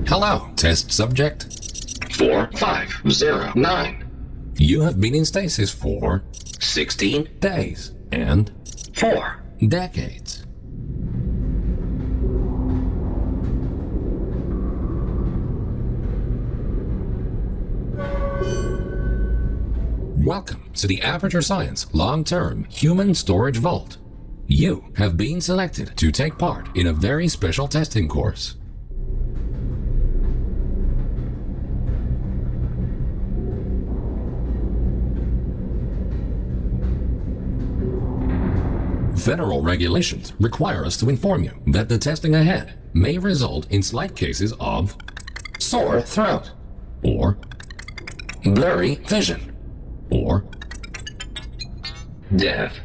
Hello, test subject. 4509. You have been in stasis for 16 days and 4. decades. Welcome to the Aperture Science Long-Term Human Storage Vault. You have been selected to take part in a very special testing course. Federal regulations require us to inform you that the testing ahead may result in slight cases of sore throat, or blurry vision, or Death.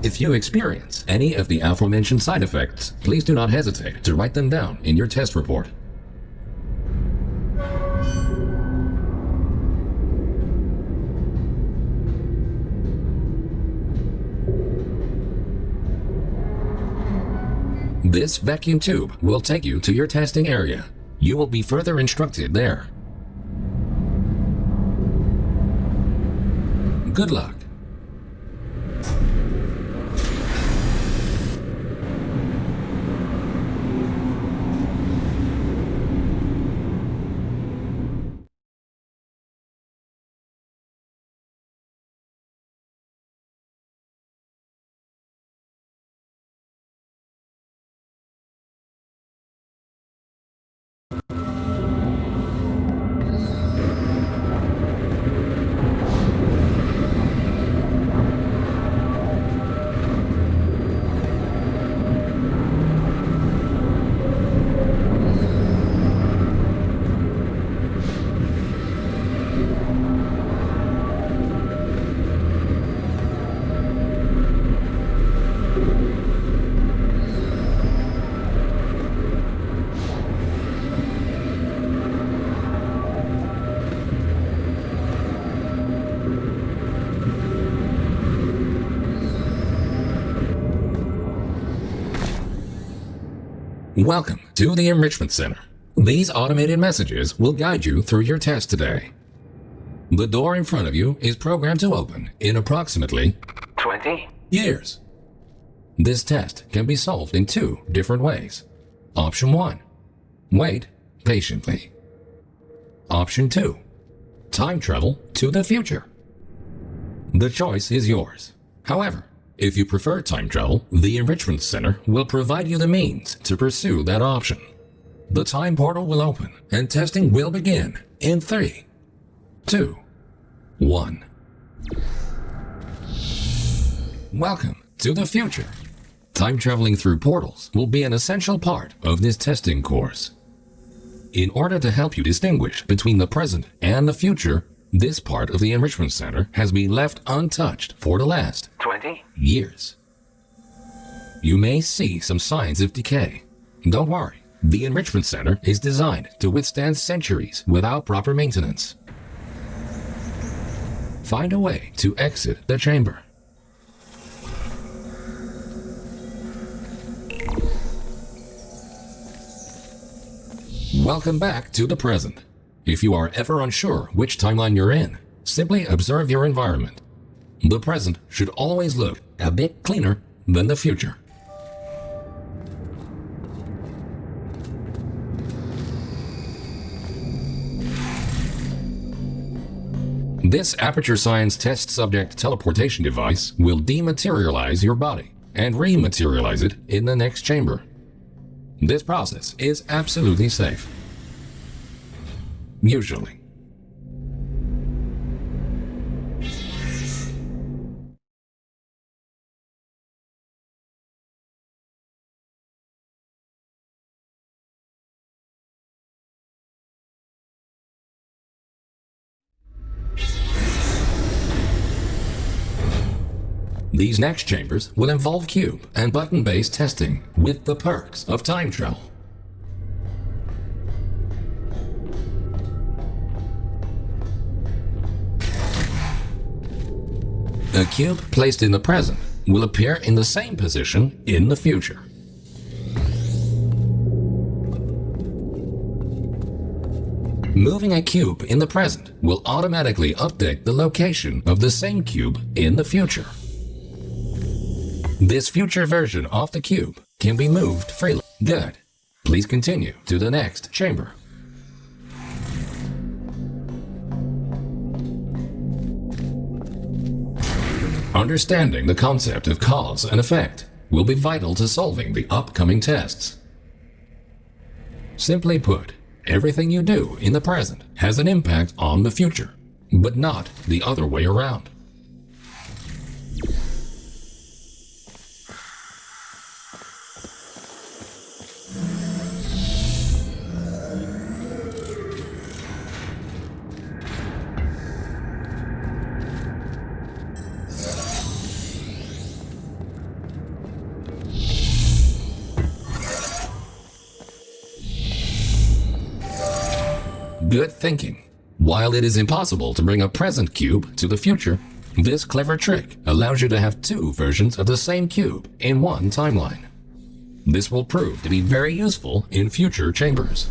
if you experience any of the aforementioned side effects, please do not hesitate to write them down in your test report. This vacuum tube will take you to your testing area. You will be further instructed there. Good luck. Welcome to the Enrichment Center. These automated messages will guide you through your test today. The door in front of you is programmed to open in approximately 20. years. This test can be solved in two different ways. Option 1. Wait patiently. Option 2. Time travel to the future. The choice is yours. However, if you prefer time travel, the Enrichment Center will provide you the means to pursue that option. The time portal will open and testing will begin in 3, 2, 1. Welcome to the future. Time traveling through portals will be an essential part of this testing course. In order to help you distinguish between the present and the future, this part of the Enrichment Center has been left untouched for the last 20. years. You may see some signs of decay. Don't worry, the Enrichment Center is designed to withstand centuries without proper maintenance. Find a way to exit the chamber. Welcome back to the present. If you are ever unsure which timeline you're in, simply observe your environment. The present should always look a bit cleaner than the future. This Aperture Science test subject teleportation device will dematerialize your body and rematerialize it in the next chamber. This process is absolutely safe. Usually. These next chambers will involve cube and button-based testing with the perks of time travel. A cube placed in the present will appear in the same position in the future. Moving a cube in the present will automatically update the location of the same cube in the future. This future version of the cube can be moved freely. Good. Please continue to the next chamber. Understanding the concept of cause and effect will be vital to solving the upcoming tests. Simply put, everything you do in the present has an impact on the future, but not the other way around. Good thinking. While it is impossible to bring a present cube to the future, this clever trick allows you to have two versions of the same cube in one timeline. This will prove to be very useful in future chambers.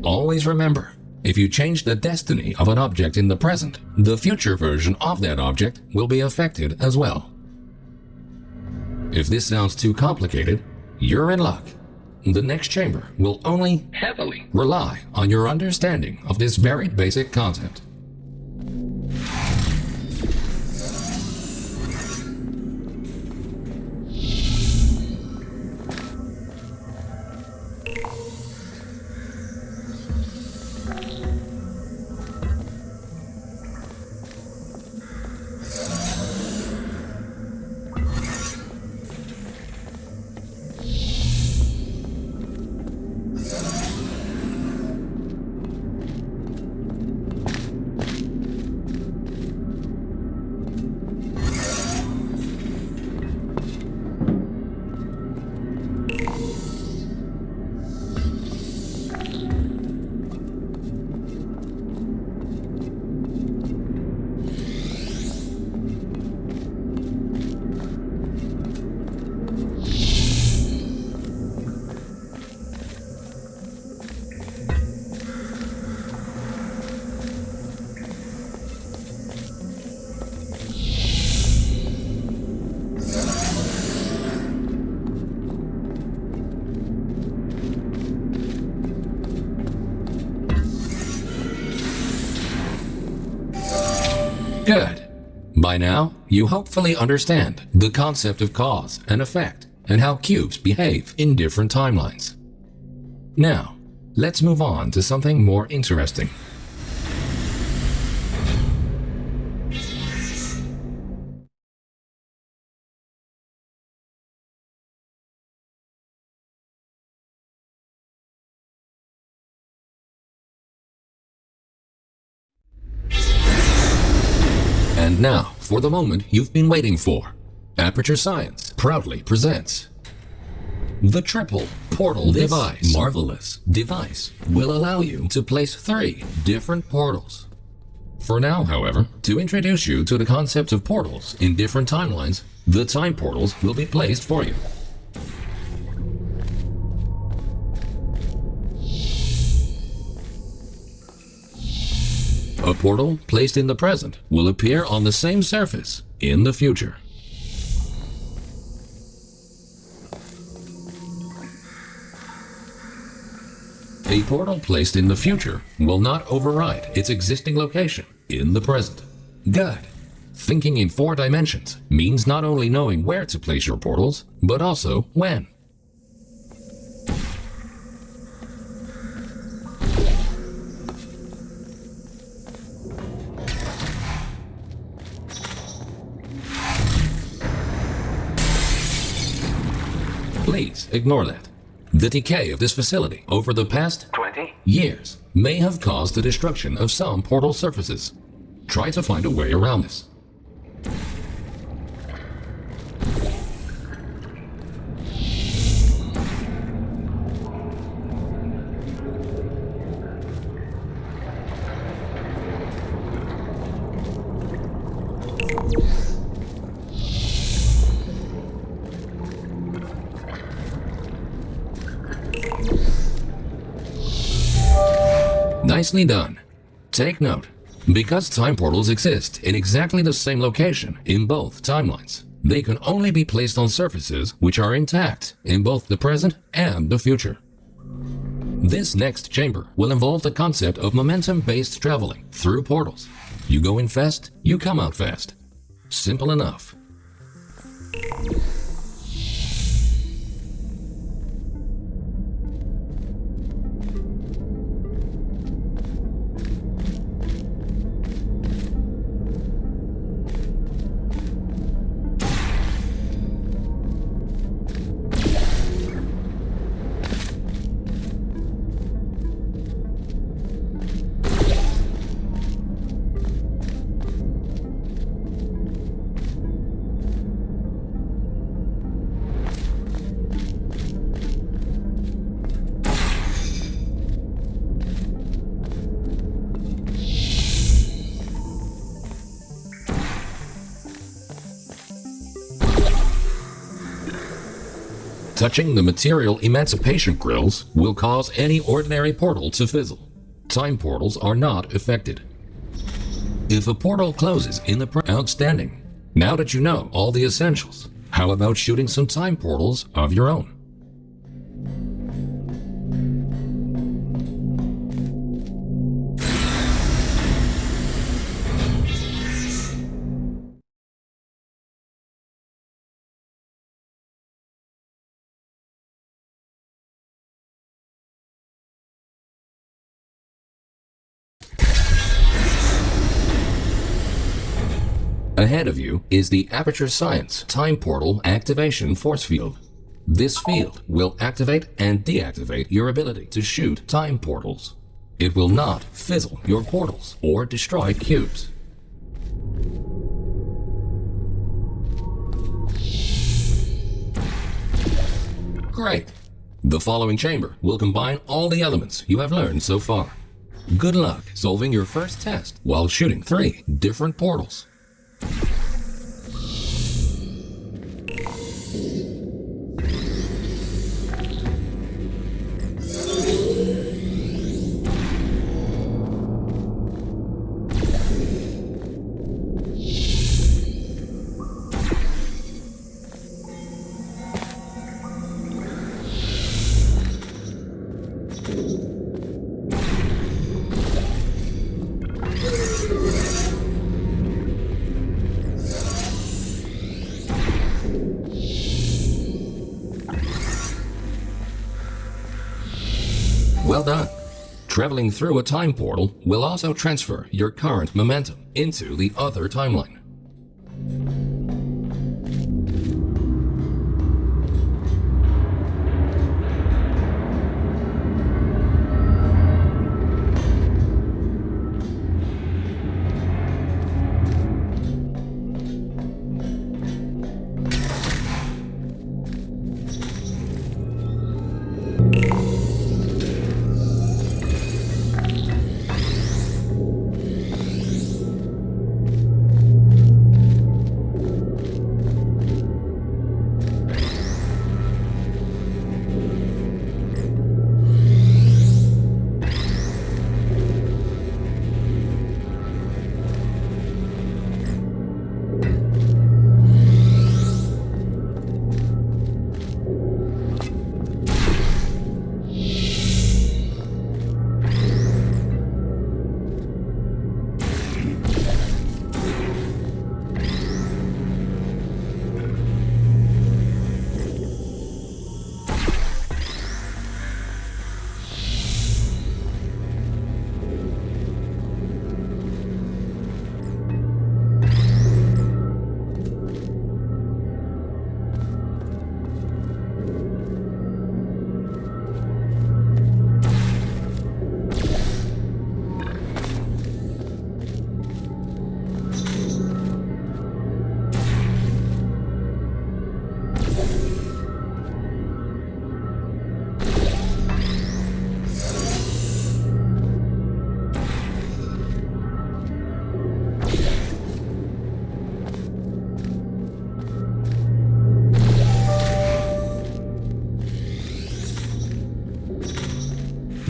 Always remember, if you change the destiny of an object in the present, the future version of that object will be affected as well. If this sounds too complicated, you're in luck. The next chamber will only heavily rely on your understanding of this very basic concept. Good. By now, you hopefully understand the concept of cause and effect and how cubes behave in different timelines. Now, let's move on to something more interesting. And now, for the moment you've been waiting for, Aperture Science proudly presents the Triple Portal Device. This marvelous device will allow you to place 3 different portals. For now, however, to introduce you to the concept of portals in different timelines, the time portals will be placed for you. A portal placed in the present will appear on the same surface in the future. A portal placed in the future will not override its existing location in the present. Good. Thinking in 4 dimensions means not only knowing where to place your portals, but also when. Please ignore that. The decay of this facility over the past 20. years may have caused the destruction of some portal surfaces. Try to find a way around this. Nicely done. Take note. Because time portals exist in exactly the same location in both timelines, they can only be placed on surfaces which are intact in both the present and the future. This next chamber will involve the concept of momentum-based traveling through portals. You go in fast, you come out fast. Simple enough. Touching the material emancipation grills will cause any ordinary portal to fizzle. Time portals are not affected. If a portal closes in the outstanding. Now that you know all the essentials, how about shooting some time portals of your own? Ahead of you is the Aperture Science Time Portal Activation Force Field. This field will activate and deactivate your ability to shoot time portals. It will not fizzle your portals or destroy cubes. Great! The following chamber will combine all the elements you have learned so far. Good luck solving your first test while shooting 3 different portals. Well done. Traveling through a time portal will also transfer your current momentum into the other timeline.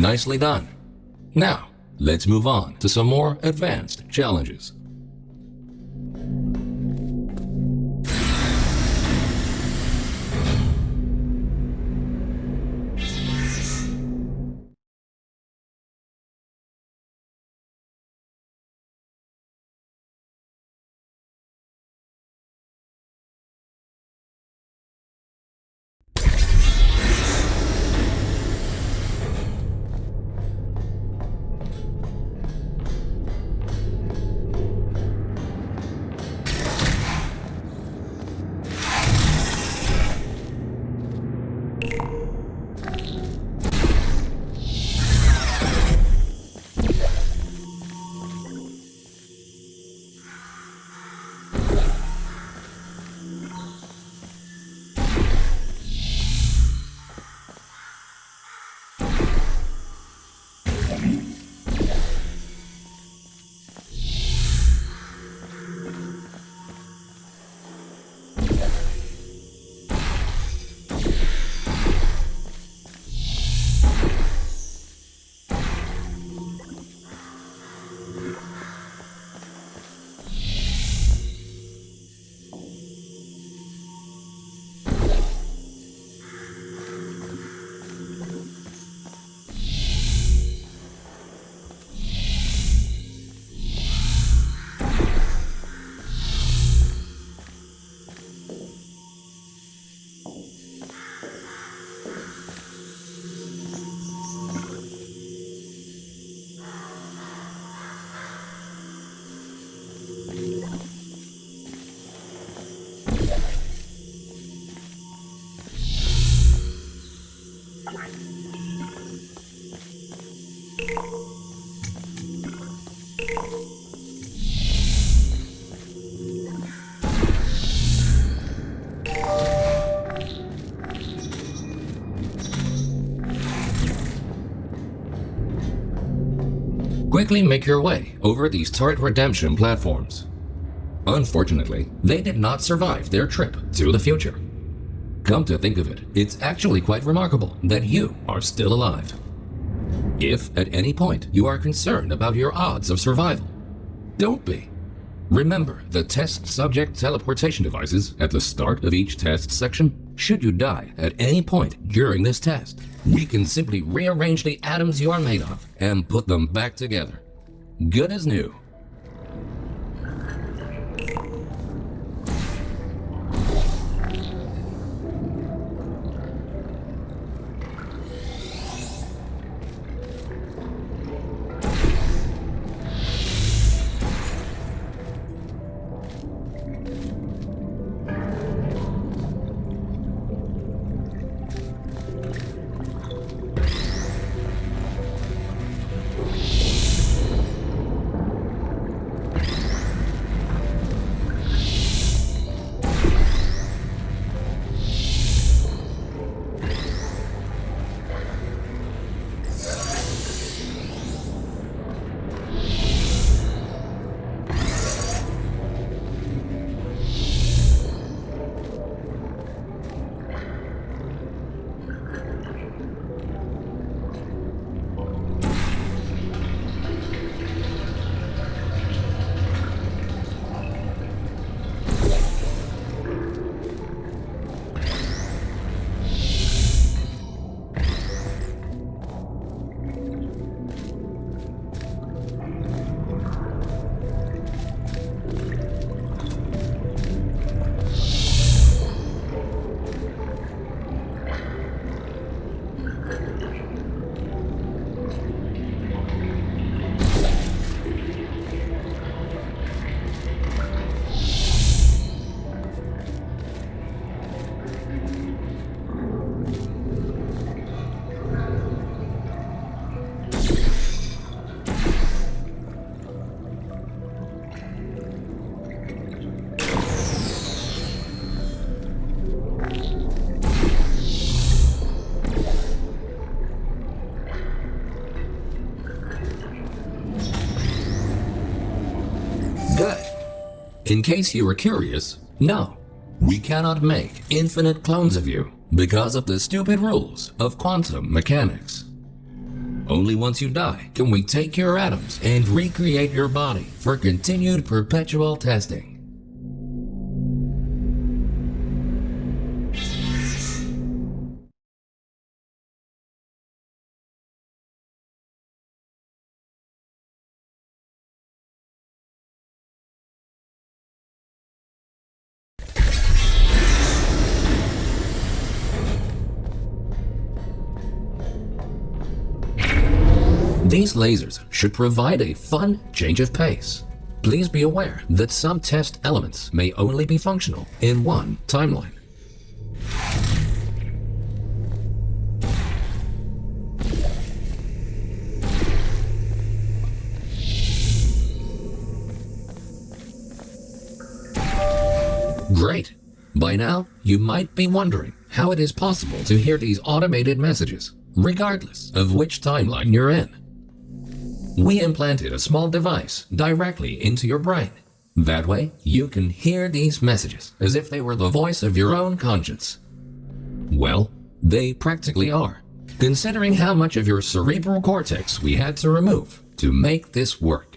Nicely done. Now, let's move on to some more advanced challenges. Quickly make your way over these turret redemption platforms. Unfortunately, they did not survive their trip to the future. Come to think of it, it's actually quite remarkable that you are still alive. If at any point you are concerned about your odds of survival, don't be. Remember the test subject teleportation devices at the start of each test section. Should you die at any point during this test, we can simply rearrange the atoms you are made of and put them back together. Good as new. Good. In case you were curious, no, we cannot make infinite clones of you because of the stupid rules of quantum mechanics. Only once you die can we take your atoms and recreate your body for continued perpetual testing. These lasers should provide a fun change of pace. Please be aware that some test elements may only be functional in one timeline. Great! By now, you might be wondering how it is possible to hear these automated messages, regardless of which timeline you're in. We implanted a small device directly into your brain. That way, you can hear these messages as if they were the voice of your own conscience. Well, they practically are, considering how much of your cerebral cortex we had to remove to make this work.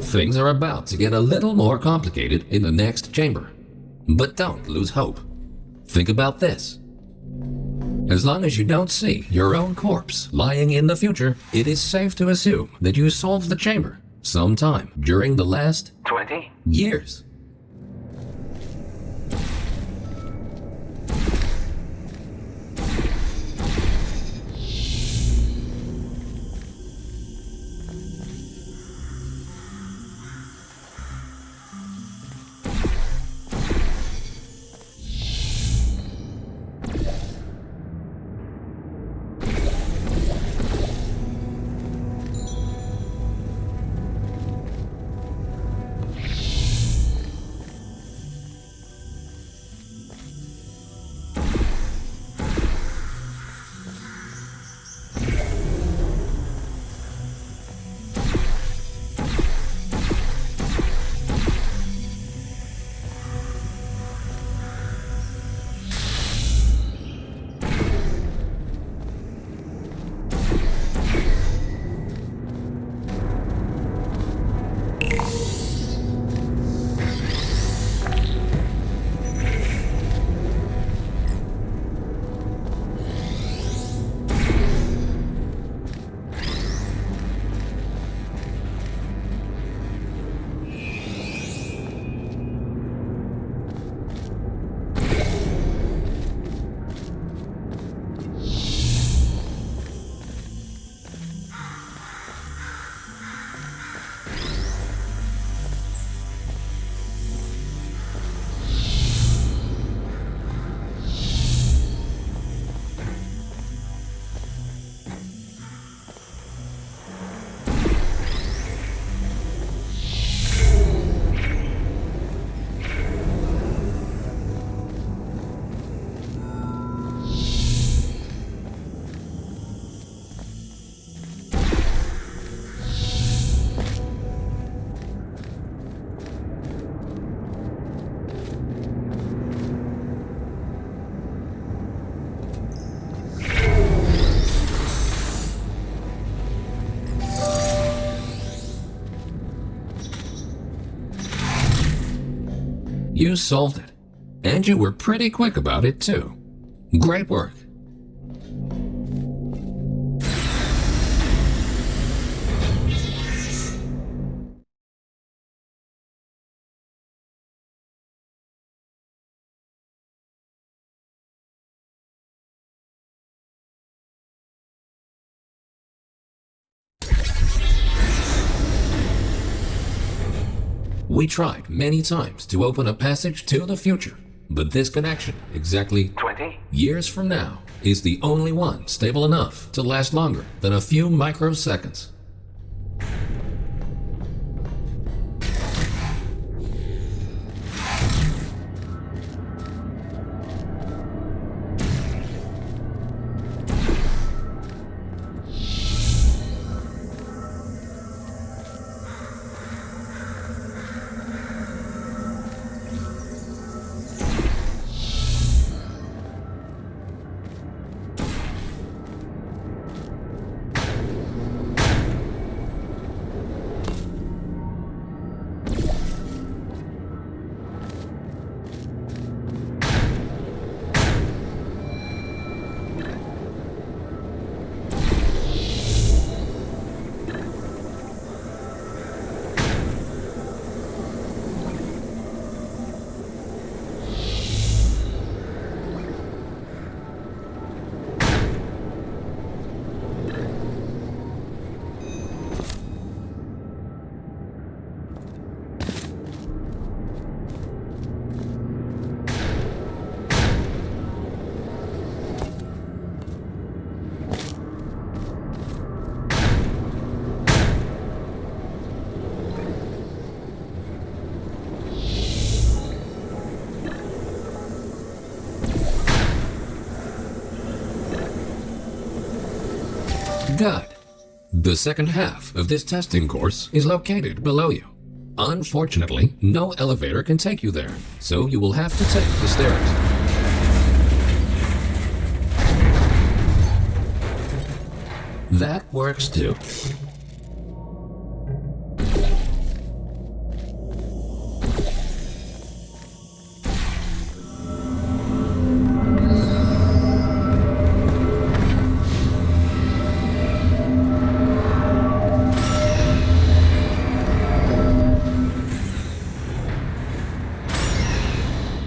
Things are about to get a little more complicated in the next chamber. But don't lose hope. Think about this. As long as you don't see your own corpse lying in the future, it is safe to assume that you solved the chamber sometime during the last 20. years. You solved it. And you were pretty quick about it, too. Great work. We tried many times to open a passage to the future, but this connection, exactly 20. years from now, is the only one stable enough to last longer than a few microseconds. Good. The second half of this testing course is located below you. Unfortunately, no elevator can take you there, so you will have to take the stairs. That works too.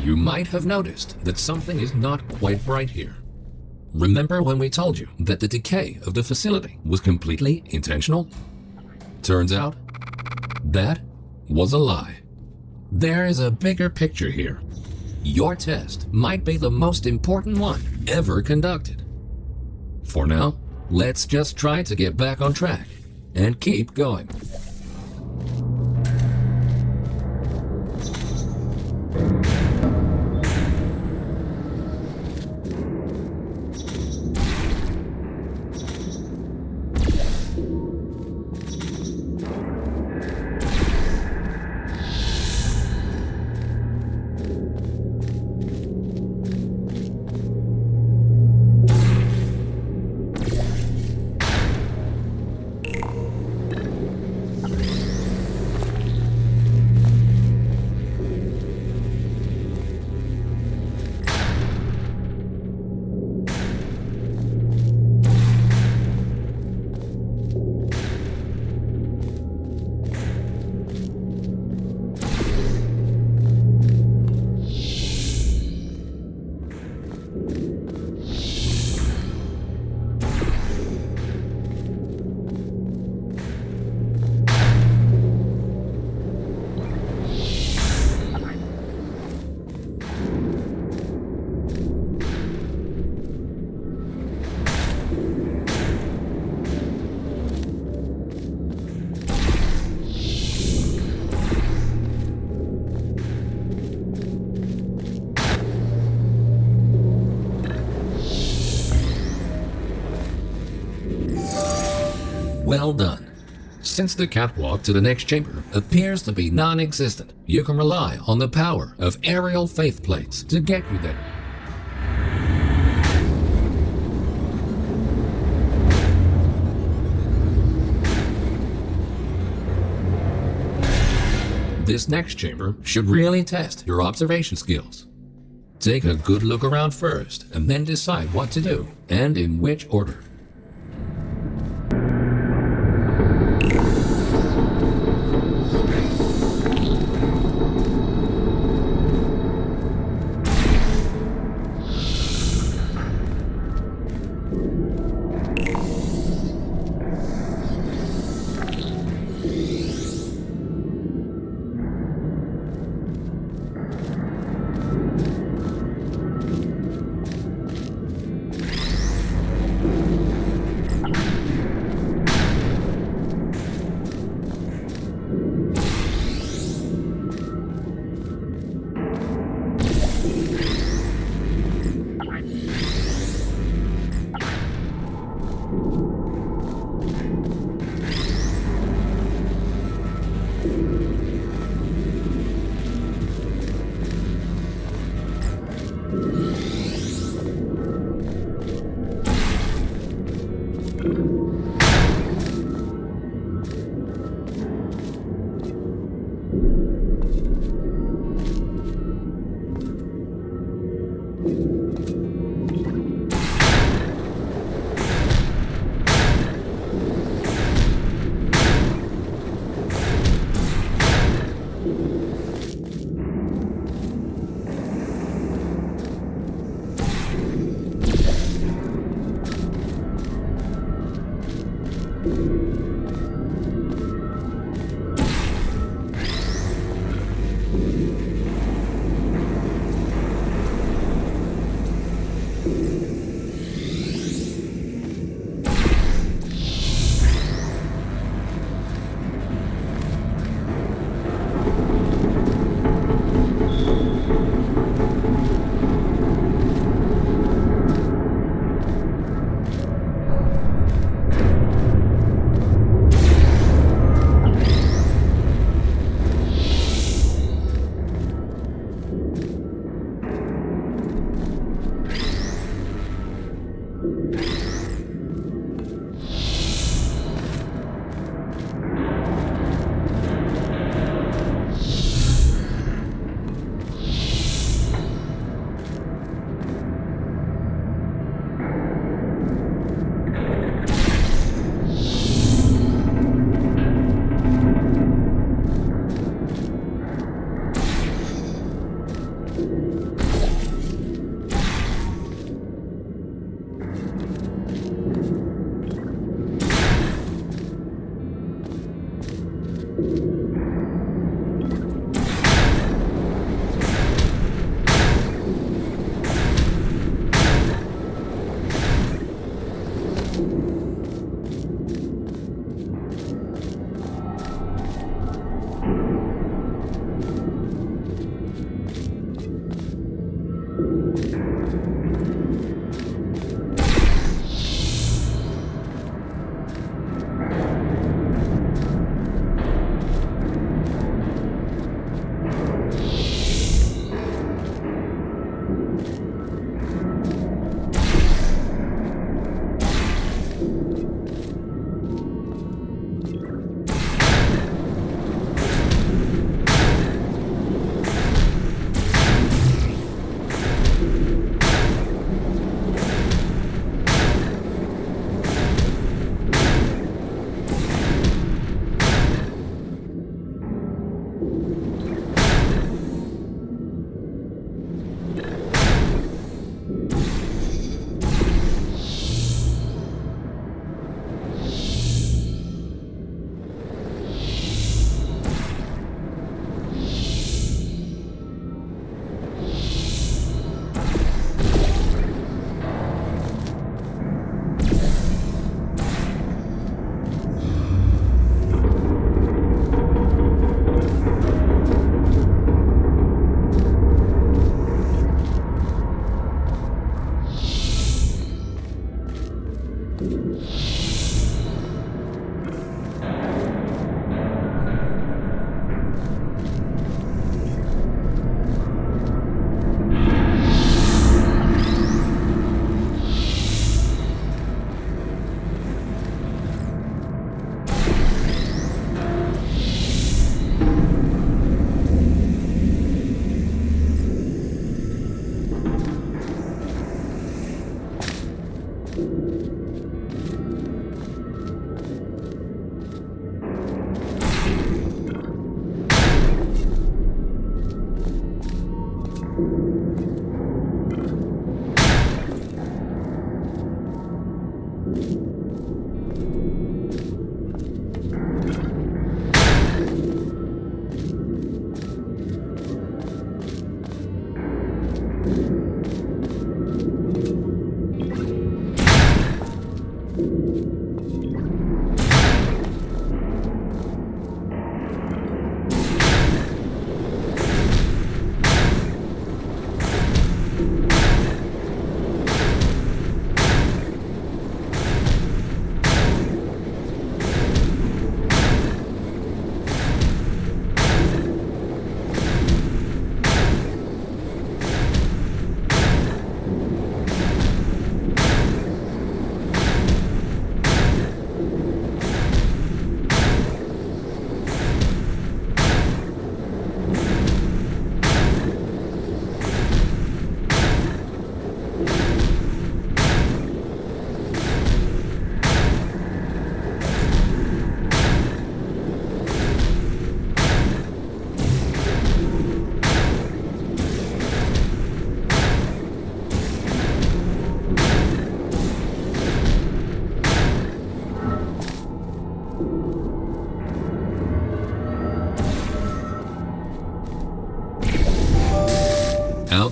You might have noticed that something is not quite right here. Remember when we told you that the decay of the facility was completely intentional? Turns out, that was a lie. There is a bigger picture here. Your test might be the most important one ever conducted. For now, let's just try to get back on track and keep going. Well done. Since the catwalk to the next chamber appears to be non-existent, you can rely on the power of aerial faith plates to get you there. This next chamber should really test your observation skills. Take a good look around first and then decide what to do and in which order.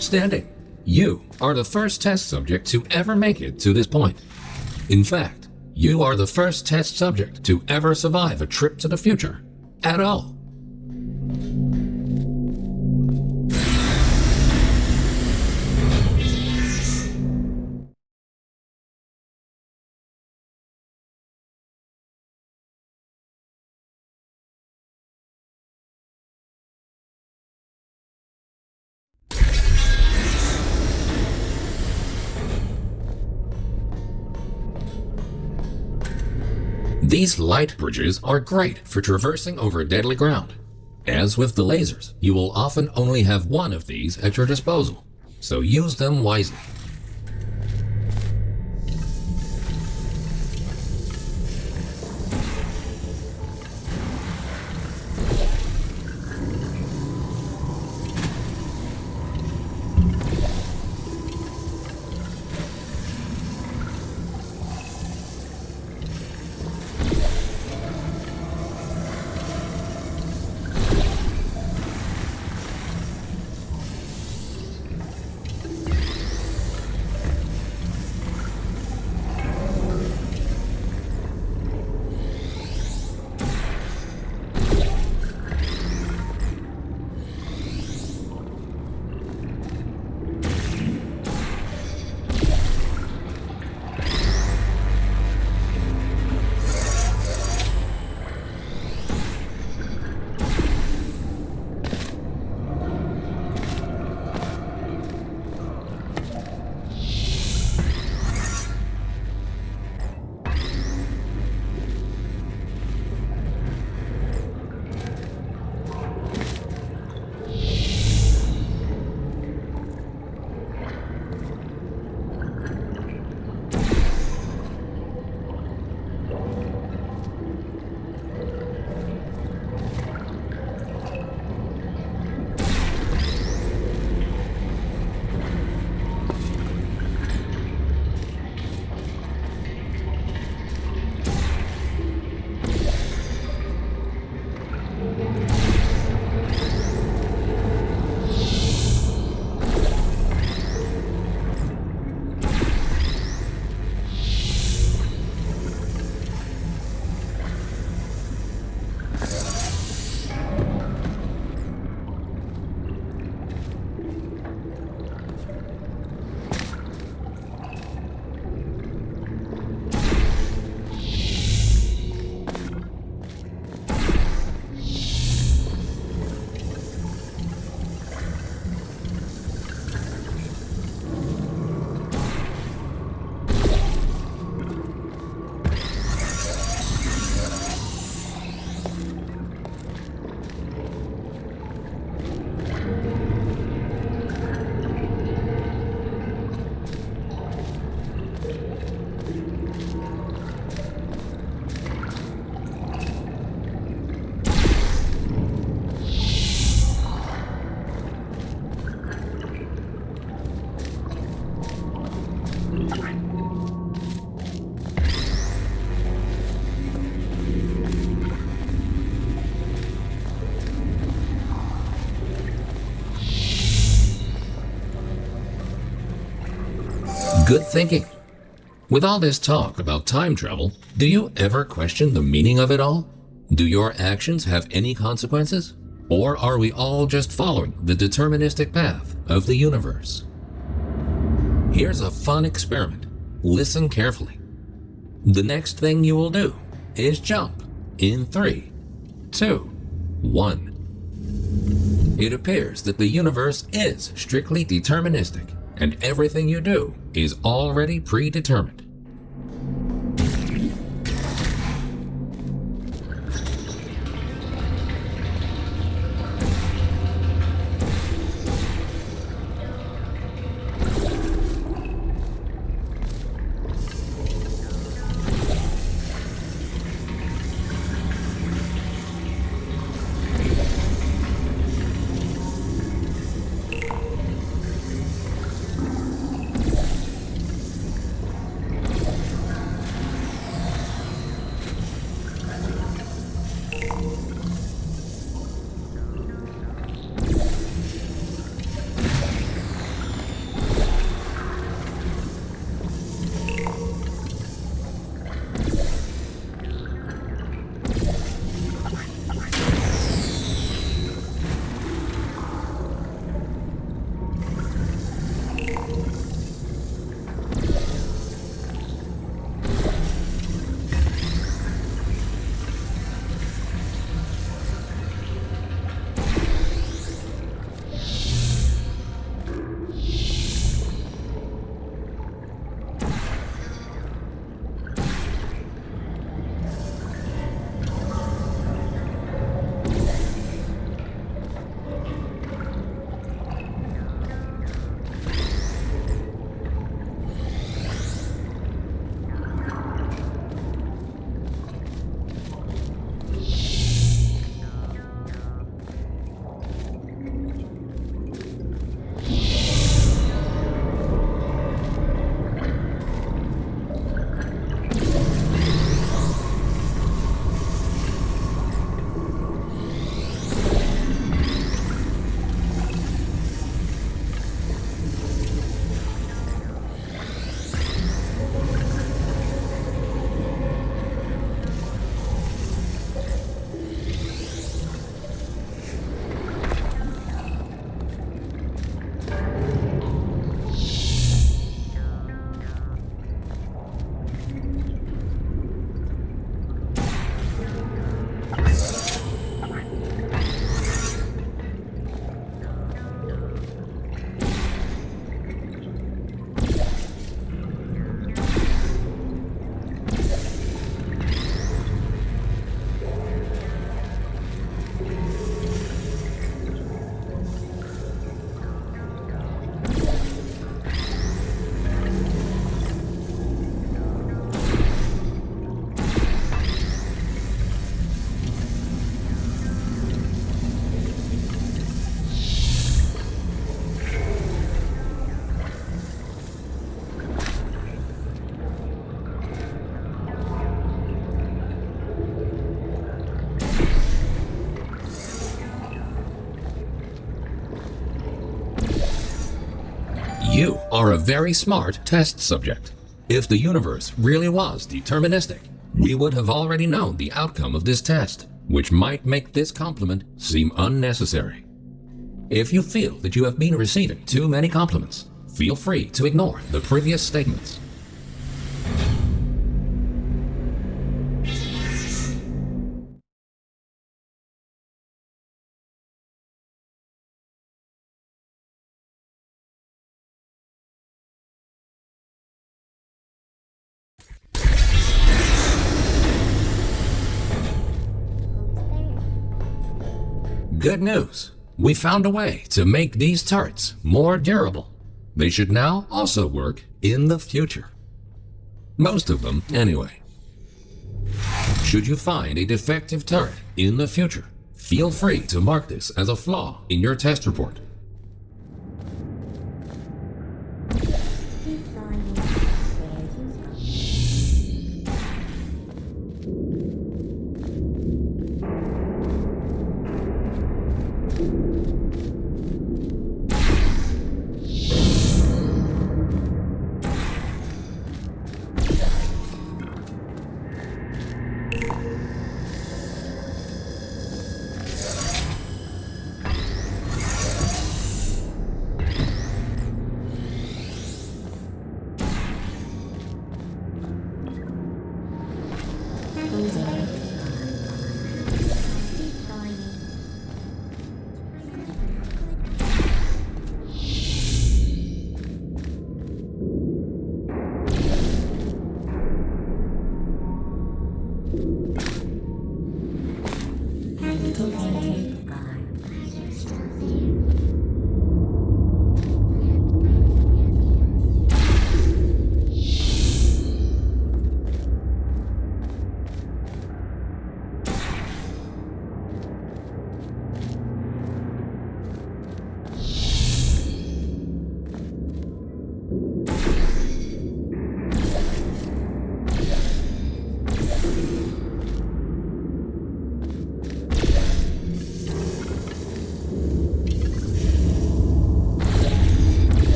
Outstanding! You are the first test subject to ever make it to this point. In fact, you are the first test subject to ever survive a trip to the future at all. These light bridges are great for traversing over deadly ground. As with the lasers, you will often only have one of these at your disposal, so use them wisely. Good thinking. With all this talk about time travel, do you ever question the meaning of it all? Do your actions have any consequences? Or are we all just following the deterministic path of the universe? Here's a fun experiment. Listen carefully. The next thing you will do is jump in 3, 2, 1. It appears that the universe is strictly deterministic, and everything you do is already predetermined. You are a very smart test subject. If the universe really was deterministic, we would have already known the outcome of this test, which might make this compliment seem unnecessary. If you feel that you have been receiving too many compliments, feel free to ignore the previous statements. Good news! We found a way to make these turrets more durable. They should now also work in the future. Most of them, anyway. Should you find a defective turret in the future, feel free to mark this as a flaw in your test report.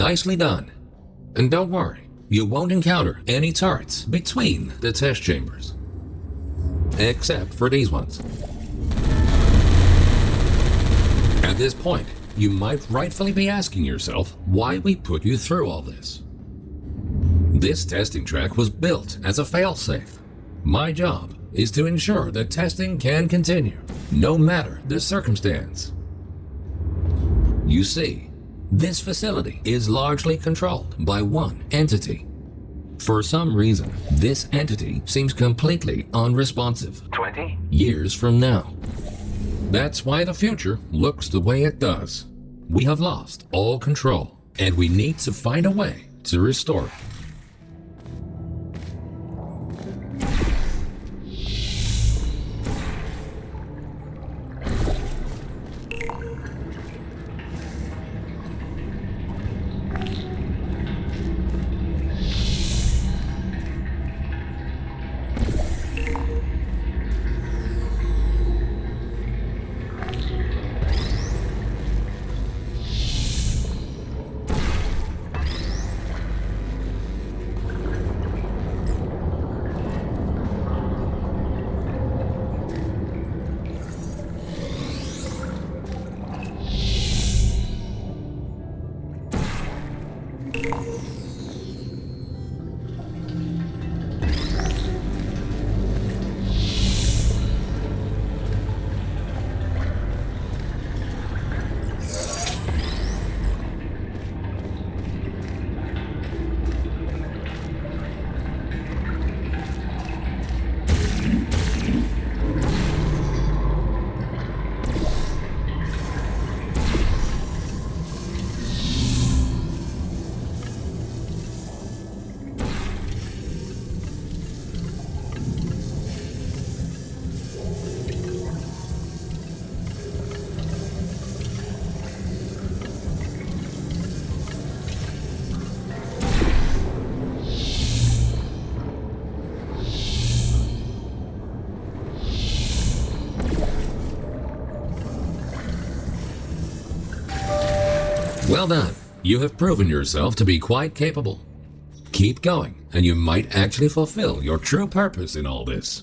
Nicely done. And don't worry, you won't encounter any turrets between the test chambers. Except for these ones. At this point, you might rightfully be asking yourself why we put you through all this. This testing track was built as a failsafe. My job is to ensure that testing can continue, no matter the circumstance. You see, this facility is largely controlled by one entity. For some reason, this entity seems completely unresponsive. 20. Years from now. That's why the future looks the way it does. We have lost all control, and we need to find a way to restore it. Well done. You have proven yourself to be quite capable. Keep going, and you might actually fulfill your true purpose in all this.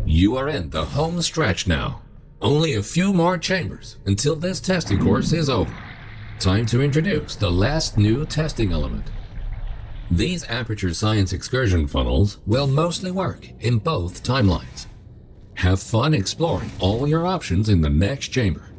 You are in the home stretch now. Only a few more chambers until this testing course is over. Time to introduce the last new testing element. These Aperture Science excursion funnels will mostly work in both timelines. Have fun exploring all your options in the next chamber.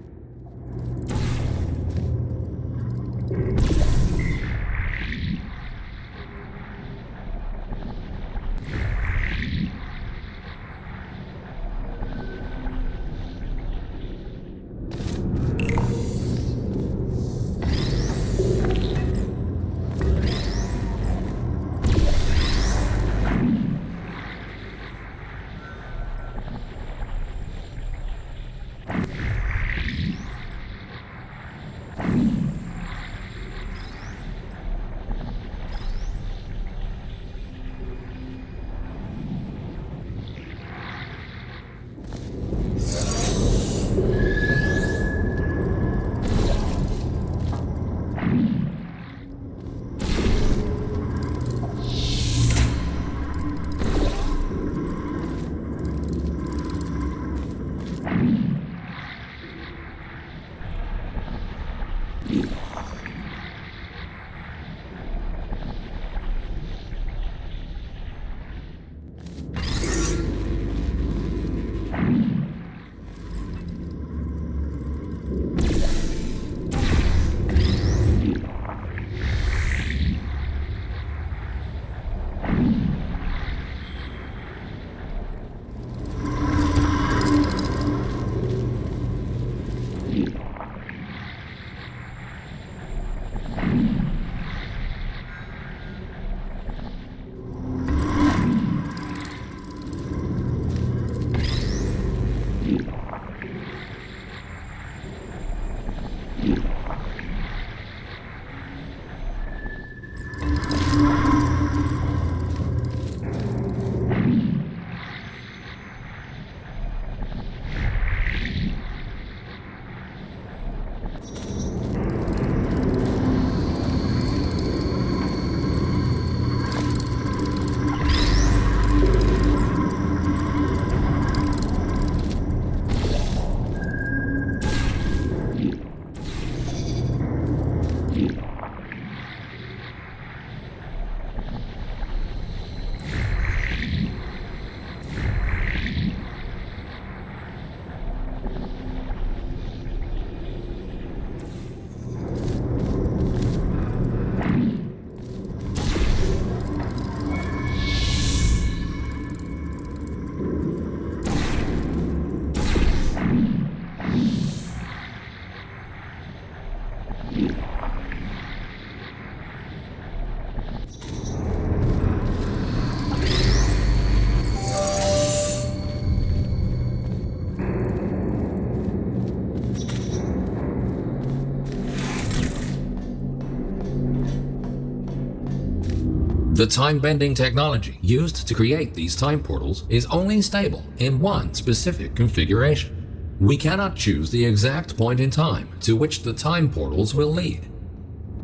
The time-bending technology used to create these time portals is only stable in one specific configuration. We cannot choose the exact point in time to which the time portals will lead.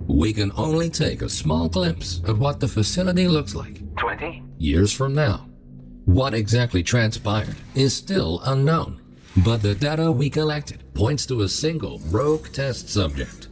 We can only take a small glimpse of what the facility looks like 20. years from now. What exactly transpired is still unknown, but the data we collected points to a single rogue test subject.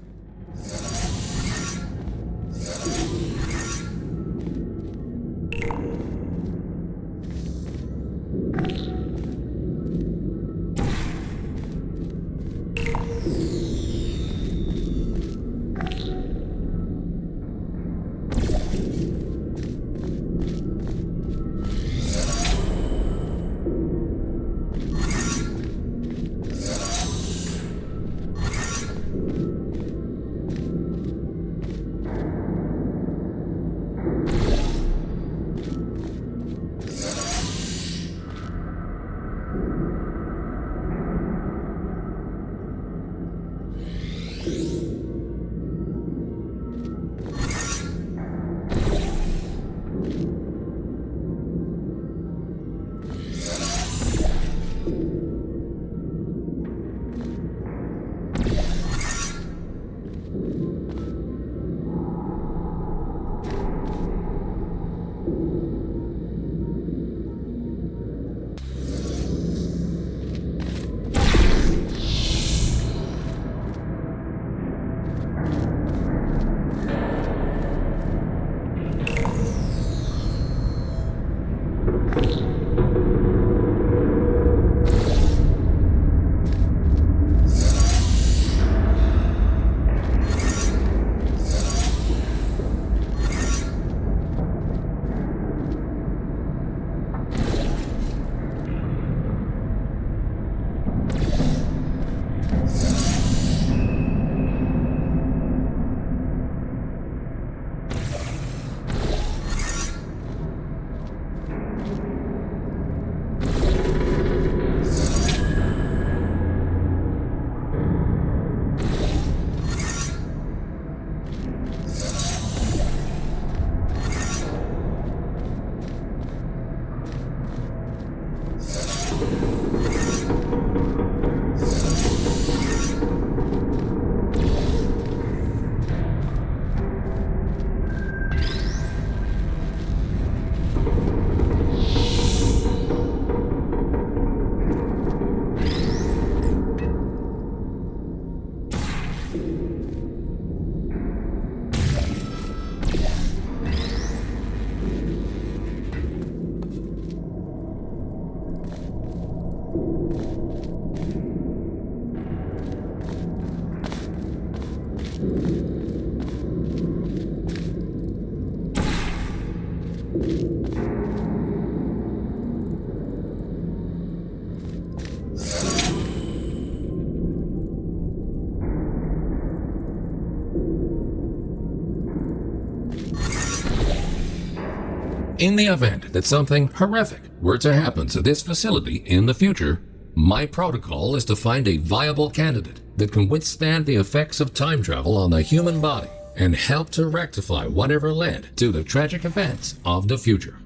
In the event that something horrific were to happen to this facility in the future, my protocol is to find a viable candidate that can withstand the effects of time travel on the human body and help to rectify whatever led to the tragic events of the future.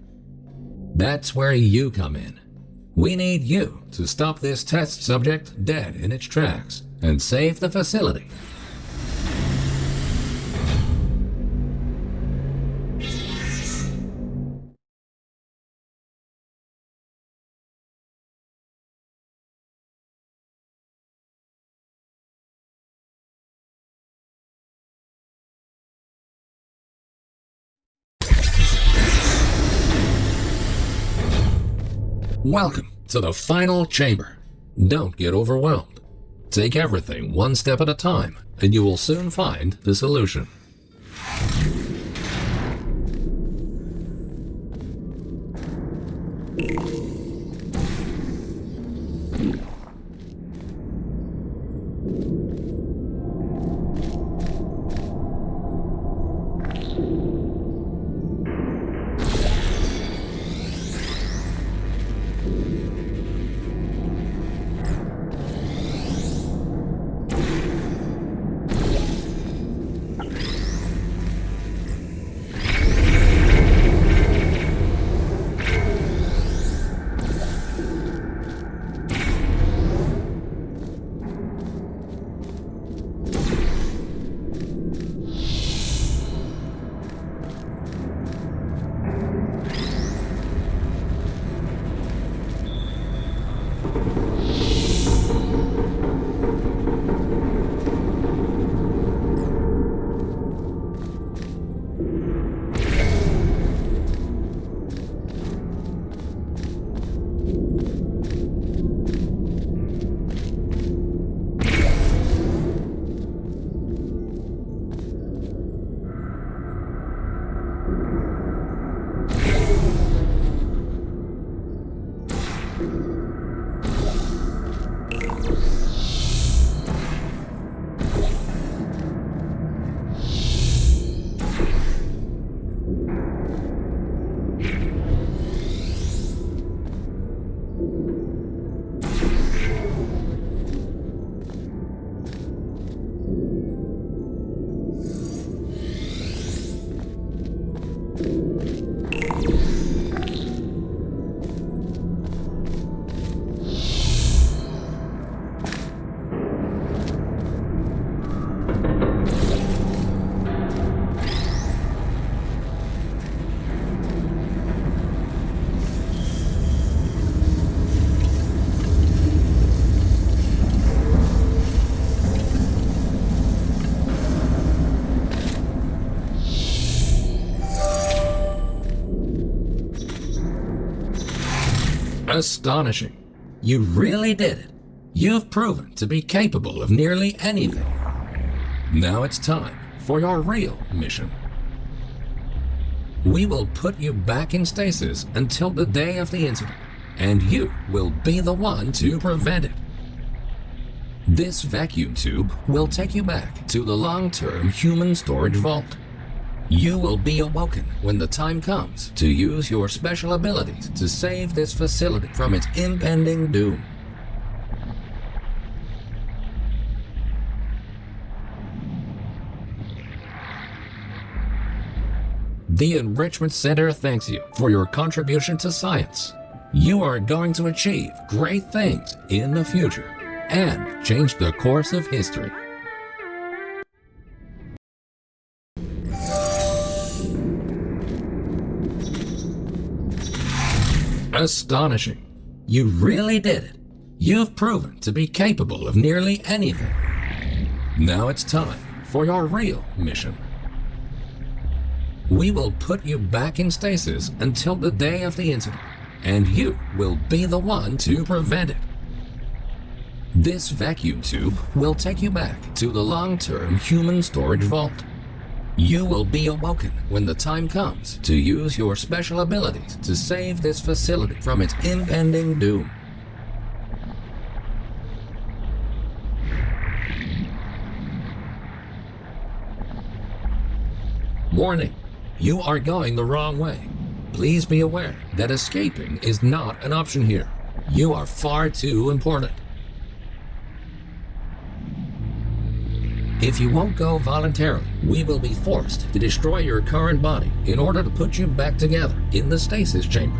That's where you come in. We need you to stop this test subject dead in its tracks and save the facility. Welcome to the final chamber. Don't get overwhelmed. Take everything one step at a time, and you will soon find the solution. Astonishing. You really did it. You've proven to be capable of nearly anything. Now it's time for your real mission. We will put you back in stasis until the day of the incident, and you will be the one to prevent it. This vacuum tube will take you back to the long-term human storage vault. You will be awoken when the time comes to use your special abilities to save this facility from its impending doom. The Enrichment Center thanks you for your contribution to science. You are going to achieve great things in the future and change the course of history. Astonishing. You really did it. You've proven to be capable of nearly anything. Now it's time for your real mission. We will put you back in stasis until the day of the incident, and you will be the one to prevent it. This vacuum tube will take you back to the long-term human storage vault. You will be awoken when the time comes to use your special abilities to save this facility from its impending doom. Warning, you are going the wrong way. Please be aware that escaping is not an option here. You are far too important. If you won't go voluntarily, we will be forced to destroy your current body in order to put you back together in the stasis chamber.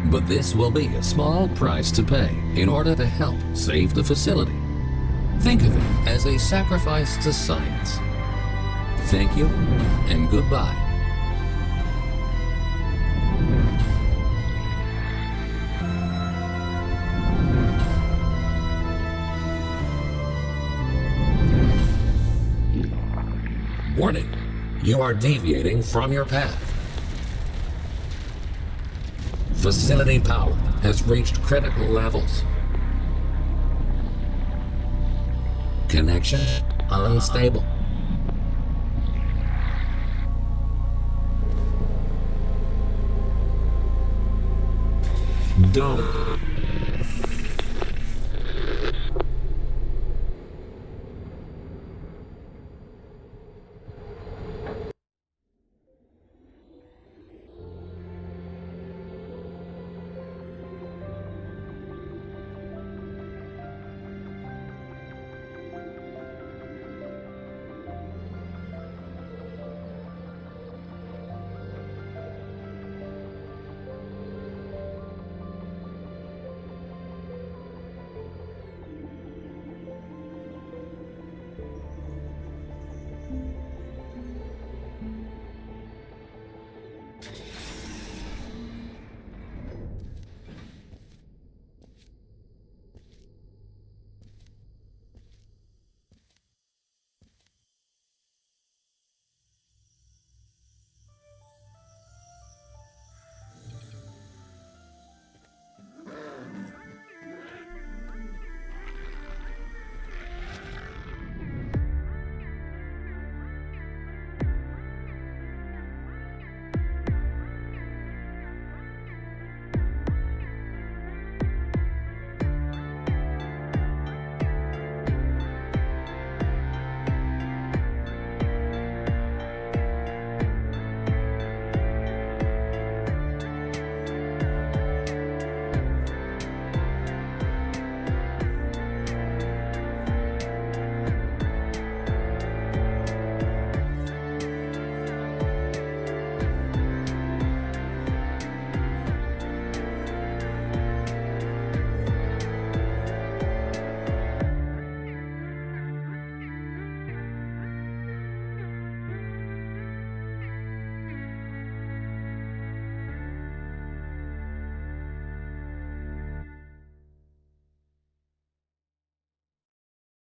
But this will be a small price to pay in order to help save the facility. Think of it as a sacrifice to science. Thank you and goodbye. Warning, you are deviating from your path. Facility power has reached critical levels. Connection unstable. Dome